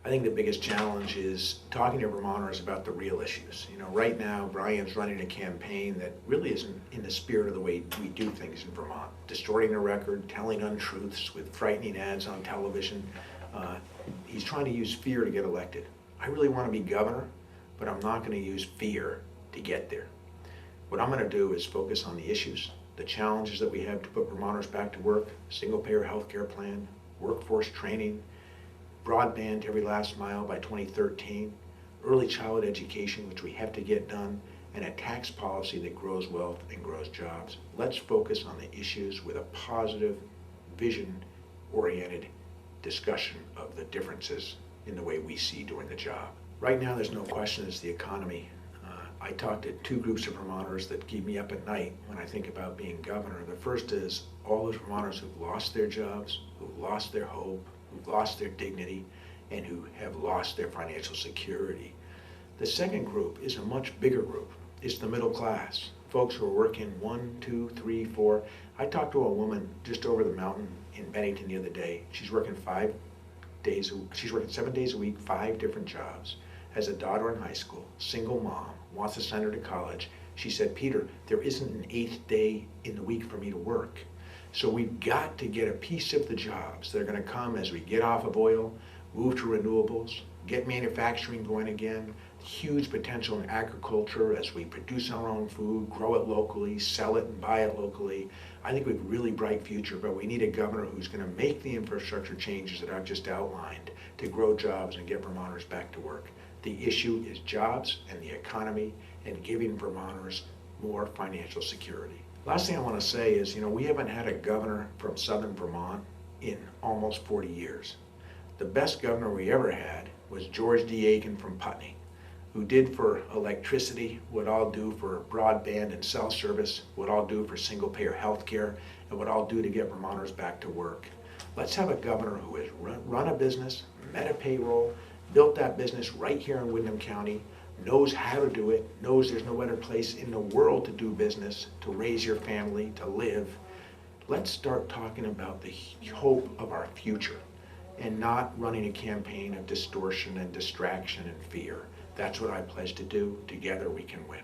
I think the biggest challenge is talking to Vermonters about the real issues. You know, right now, Brian's running a campaign that really isn't in the spirit of the way we do things in Vermont. Distorting the record, telling untruths with frightening ads on television. He's trying to use fear to get elected. I really want to be governor, but I'm not going to use fear to get there. What I'm going to do is focus on the issues, the challenges that we have to put Vermonters back to work, single-payer healthcare plan, workforce training, broadband every last mile by 2013, early childhood education, which we have to get done, and a tax policy that grows wealth and grows jobs. Let's focus on the issues with a positive, vision-oriented discussion of the differences in the way we see doing the job. Right now, there's no question it's the economy. I talked to two groups of Vermonters that keep me up at night when I think about being governor. The first is all those Vermonters who've lost their jobs, who've lost their hope, who've lost their dignity, and who have lost their financial security. The second group is a much bigger group. It's the middle class, folks who are working 1, 2, 3, 4. I talked to a woman just over the mountain in Bennington the other day. She's working 7 days a week, 5 different jobs, has a daughter in high school, single mom, wants to send her to college. She said, Peter, there isn't an 8th day in the week for me to work. So we've got to get a piece of the jobs that are going to come as we get off of oil, move to renewables, get manufacturing going again, huge potential in agriculture as we produce our own food, grow it locally, sell it and buy it locally. I think we have a really bright future, but we need a governor who's going to make the infrastructure changes that I've just outlined to grow jobs and get Vermonters back to work. The issue is jobs and the economy and giving Vermonters more financial security. Last thing I want to say is, we haven't had a governor from southern Vermont in almost 40 years. The best governor we ever had was George D. Aiken from Putney, who did for electricity what I'll do for broadband and cell service, what I'll do for single-payer health care, and what I'll do to get Vermonters back to work. Let's have a governor who has run a business, met a payroll, built that business right here in Windham County, knows how to do it, knows there's no better place in the world to do business, to raise your family, to live. Let's start talking about the hope of our future and not running a campaign of distortion and distraction and fear. That's what I pledge to do. Together we can win.